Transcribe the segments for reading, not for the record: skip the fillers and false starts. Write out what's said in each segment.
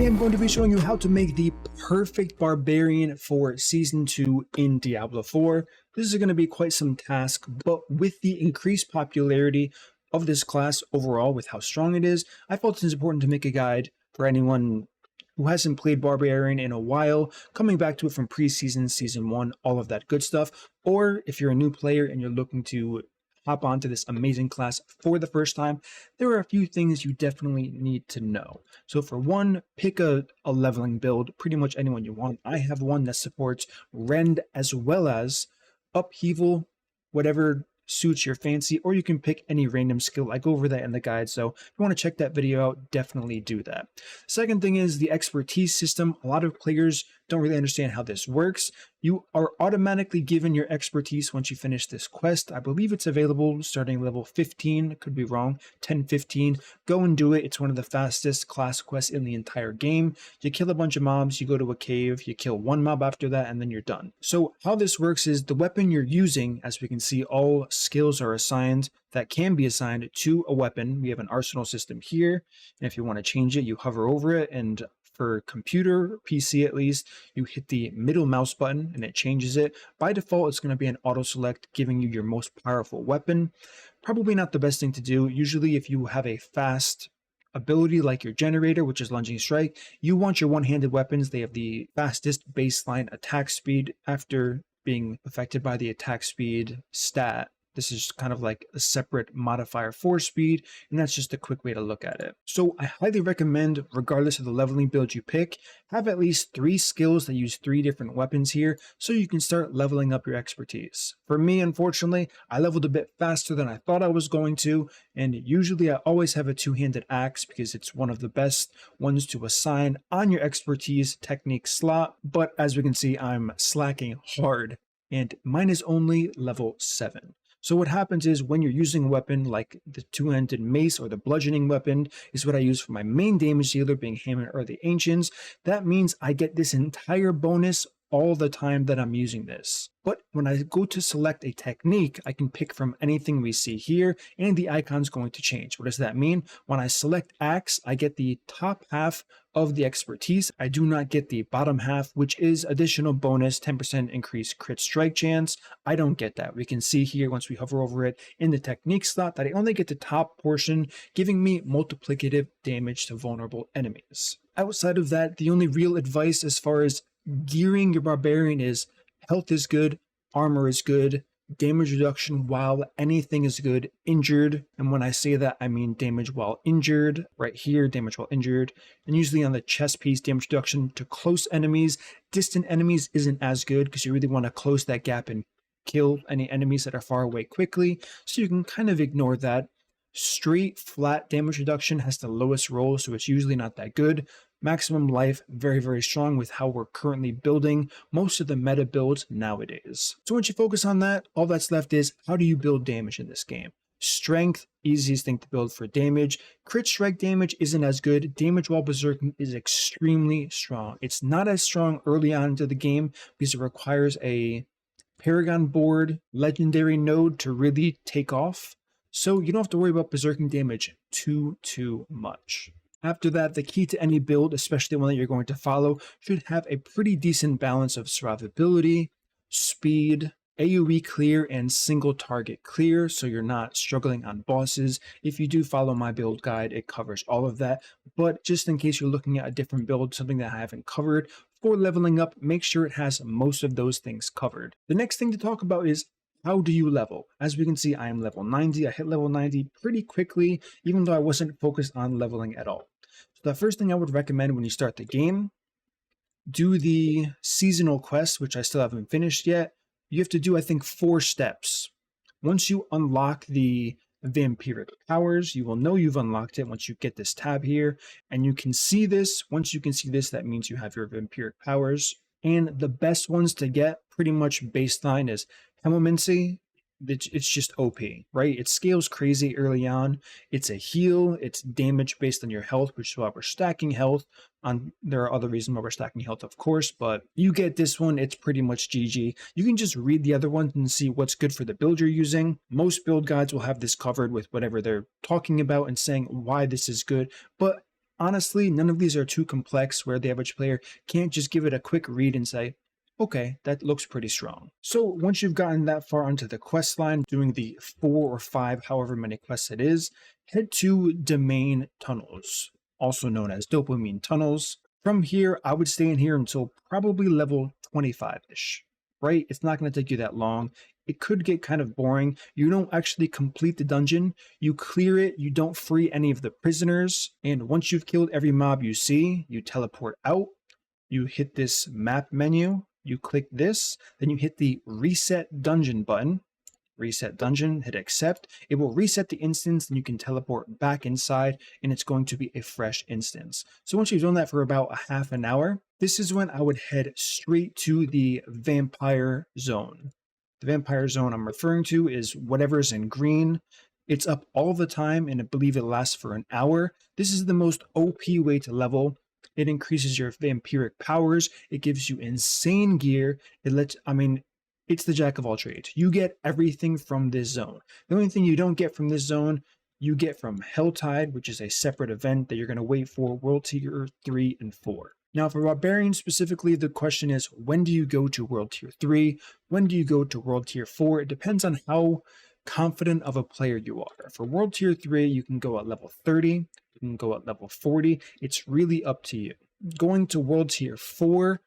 Today I'm going to be showing you how to make the perfect barbarian for Season 2 in Diablo 4. This is going to be quite some task, but with the increased popularity of this class overall, with how strong it is, I felt it's important to make a guide for anyone who hasn't played Barbarian in a while, coming back to it from pre-season, Season 1, all of that good stuff, or if you're a new player and you're looking to hop onto this amazing class for the first time, there are a few things you definitely need to know. So for one, pick a leveling build, pretty much anyone you want. I have one that supports rend as well as upheaval, whatever suits your fancy, or you can pick any random skill. I go over that in the guide, so if you want to check that video out, definitely do that. Second thing is the expertise system. A lot of players don't really understand how this works. You are automatically given your expertise once you finish this quest. I believe it's available starting level 15, could be wrong, 10, 15. Go and do it. It's one of the fastest class quests in the entire game. You kill a bunch of mobs, you go to a cave, you kill one mob after that, and then you're done. So how this works is the weapon you're using, as we can see, all skills are assigned that can be assigned to a weapon. We have an arsenal system here, and if you want to change it, you hover over it, and for computer, PC at least, you hit the middle mouse button and it changes it. By default, it's going to be an auto select giving you your most powerful weapon. Probably not the best thing to do. Usually if you have a fast ability like your generator, which is lunging strike, you want your one-handed weapons. They have the fastest baseline attack speed after being affected by the attack speed stat. This is kind of like a separate modifier for speed, and that's just a quick way to look at it. So I highly recommend, regardless of the leveling build you pick, have at least 3 skills that use 3 different weapons here, so you can start leveling up your expertise. For me, unfortunately, I leveled a bit faster than I thought I was going to, and usually I always have a two-handed axe because it's one of the best ones to assign on your expertise technique slot, but as we can see, I'm slacking hard, and mine is only level 7. So what happens is when you're using a weapon like the two-handed mace or the bludgeoning weapon is what I use for my main damage dealer, being Hammer or the Ancients, that means I get this entire bonus all the time that I'm using this. But when I go to select a technique, I can pick from anything we see here, and the icon's going to change. What does that mean? When I select axe, I get the top half of the expertise. I do not get the bottom half, which is additional bonus, 10% increased crit strike chance. I don't get that. We can see here once we hover over it in the technique slot that I only get the top portion, giving me multiplicative damage to vulnerable enemies. Outside of that, the only real advice as far as gearing your barbarian is health is good, armor is good, damage reduction while anything is good, injured, and when I say that I mean damage while injured, right here, damage while injured, and usually on the chest piece, damage reduction to close enemies. Distant enemies isn't as good because you really want to close that gap and kill any enemies that are far away quickly, so you can kind of ignore that. Straight flat damage reduction has the lowest roll, so it's usually not that good. Maximum life, very, very strong with how we're currently building most of the meta builds nowadays. So once you focus on that, all that's left is how do you build damage in this game? Strength, easiest thing to build for damage. Crit strike damage isn't as good. Damage while berserking is extremely strong. It's not as strong early on into the game because it requires a Paragon board legendary node to really take off. So you don't have to worry about berserking damage too much. After that, the key to any build, especially one that you're going to follow, should have a pretty decent balance of survivability, speed, AoE clear, and single target clear, so you're not struggling on bosses. If you do follow my build guide, it covers all of that, but just in case you're looking at a different build, something that I haven't covered, for leveling up, make sure it has most of those things covered. The next thing to talk about is how do you level? As we can see, I am level 90. I hit level 90 pretty quickly, even though I wasn't focused on leveling at all. So the first thing I would recommend when you start the game, do the seasonal quest, which I still haven't finished yet. You have to do, I think, 4 steps. Once you unlock the vampiric powers, you will know you've unlocked it once you get this tab here, and you can see this. Once you can see this, that means you have your vampiric powers. And the best ones to get, pretty much baseline, is Necromancer. It's just OP, right? It scales crazy early on. It's a heal. It's damage based on your health, which is why we're stacking health. There are other reasons why we're stacking health, of course, but you get this one, it's pretty much GG. You can just read the other ones and see what's good for the build you're using. Most build guides will have this covered with whatever they're talking about and saying why this is good, but honestly, none of these are too complex where the average player can't just give it a quick read and say, okay, that looks pretty strong. So once you've gotten that far onto the quest line, doing the 4 or 5, however many quests it is, head to Domain Tunnels, also known as Dopamine Tunnels. From here, I would stay in here until probably level 25-ish, right? It's not going to take you that long. It could get kind of boring. You don't actually complete the dungeon. You clear it, you don't free any of the prisoners, and once you've killed every mob you see, you teleport out, you hit this map menu, you click this, then you hit the reset dungeon button, reset dungeon, hit accept. It will reset the instance and you can teleport back inside and it's going to be a fresh instance. So once you've done that for about a half an hour, this is when I would head straight to the vampire zone. The vampire zone I'm referring to is whatever's in green. It's up all the time and I believe it lasts for an hour. This is the most OP way to level. It increases your vampiric powers. It gives you insane gear. It's the jack of all trades. You get everything from this zone. The only thing you don't get from this zone, you get from Helltide, which is a separate event that you're going to wait for World Tier 3 and 4. Now for Barbarian specifically, the question is, when do you go to World Tier 3? When do you go to World Tier 4? It depends on how confident of a player you are. For World Tier 3, you can go at level 30, you can go at level 40. It's really up to you. Going to World Tier 4,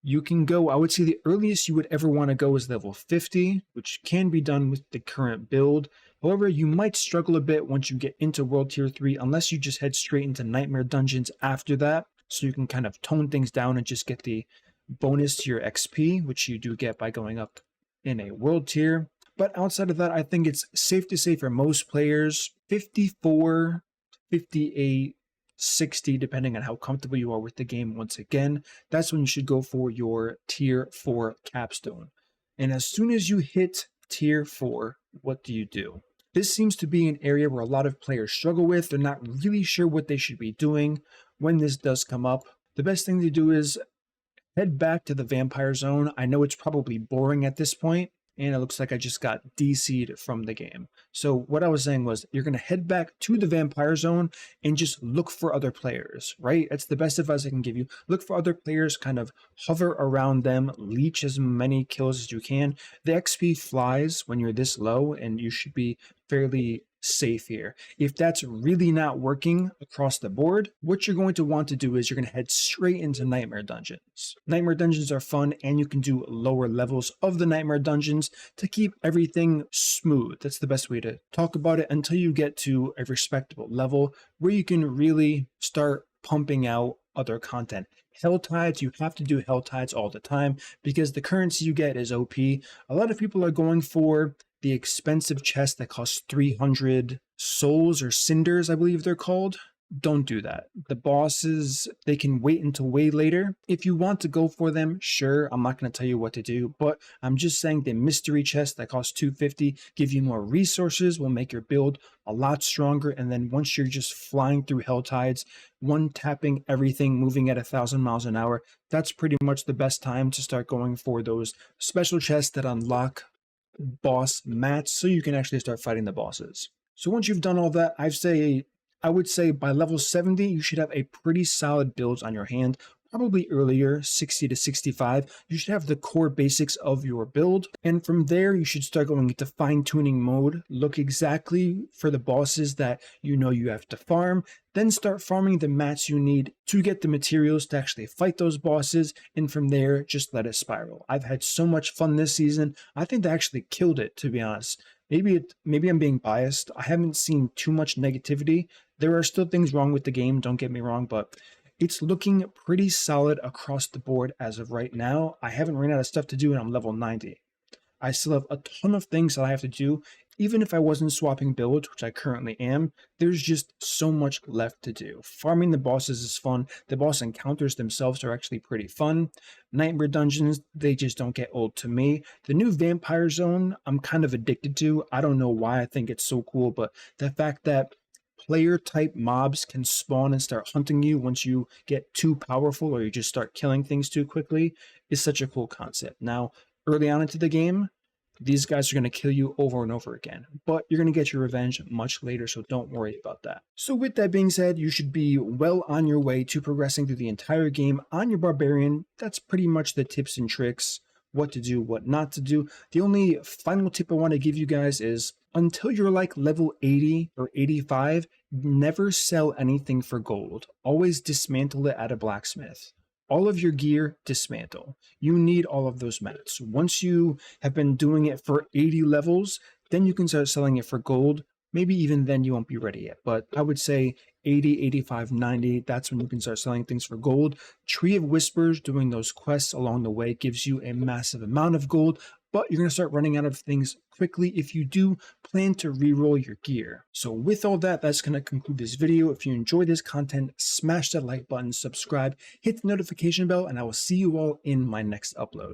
you can go, I would say the earliest you would ever want to go is level 50, which can be done with the current build. However, you might struggle a bit once you get into World Tier 3, unless you just head straight into Nightmare Dungeons after that, so you can kind of tone things down and just get the bonus to your XP, which you do get by going up in a world tier. But outside of that, I think it's safe to say for most players, 54, 58, 60, depending on how comfortable you are with the game. Once again, that's when you should go for your tier 4 capstone. And as soon as you hit tier 4, what do? This seems to be an area where a lot of players struggle with. They're not really sure what they should be doing when this does come up. The best thing to do is head back to the vampire zone. I know it's probably boring at this point, and it looks like I just got DC'd from the game. So what I was saying was, you're going to head back to the vampire zone and just look for other players, right? That's the best advice I can give you. Look for other players, kind of hover around them, leech as many kills as you can. The XP flies when you're this low, and you should be fairly safe here. If that's really not working across the board, what you're going to want to do is you're going to head straight into Nightmare Dungeons. Nightmare Dungeons are fun, and you can do lower levels of the Nightmare Dungeons to keep everything smooth. That's the best way to talk about it until you get to a respectable level where you can really start pumping out other content. Helltides, you have to do Helltides all the time because the currency you get is OP. A lot of people are going for the expensive chest that costs 300 souls or cinders, I believe they're called. Don't do that. The bosses, they can wait until way later. If you want to go for them, sure, I'm not going to tell you what to do, but I'm just saying the mystery chest that costs 250 give you more resources, will make your build a lot stronger, and then once you're just flying through Helltides, one tapping everything, moving at 1,000 miles an hour, that's pretty much the best time to start going for those special chests that unlock boss mats so you can actually start fighting the bosses. So once you've done all that, I would say by level 70 you should have a pretty solid build on your hand. Probably earlier, 60 to 65, you should have the core basics of your build, and from there you should start going into fine-tuning mode. Look exactly for the bosses that you know you have to farm, then start farming the mats you need to get the materials to actually fight those bosses, and from there just let it spiral. I've had so much fun this season. I think they actually killed it, to be honest. Maybe I'm being biased. I haven't seen too much negativity. There are still things wrong with the game, don't get me wrong, but it's looking pretty solid across the board as of right now. I haven't run out of stuff to do and I'm level 90. I still have a ton of things that I have to do. Even if I wasn't swapping builds, which I currently am, there's just so much left to do. Farming the bosses is fun. The boss encounters themselves are actually pretty fun. Nightmare Dungeons, they just don't get old to me. The new Vampire Zone, I'm kind of addicted to. I don't know why I think it's so cool, but the fact that player type mobs can spawn and start hunting you once you get too powerful or you just start killing things too quickly is such a cool concept. Now, early on into the game, These guys are going to kill you over and over again, but you're going to get your revenge much later, so don't worry about that. So with that being said, you should be well on your way to progressing through the entire game on your Barbarian. That's pretty much the tips and tricks, what to do, what not to do. The only final tip I want to give you guys is until you're like level 80 or 85, never sell anything for gold. Always dismantle it at a blacksmith. All of your gear, dismantle. You need all of those mats. Once you have been doing it for 80 levels, then you can start selling it for gold. Maybe even then you won't be ready yet, but I would say 80, 85, 90, that's when you can start selling things for gold. Tree of Whispers, doing those quests along the way, gives you a massive amount of gold, but you're going to start running out of things quickly if you do plan to reroll your gear. So with all that, that's going to conclude this video. If you enjoyed this content, smash that like button, subscribe, hit the notification bell, and I will see you all in my next upload.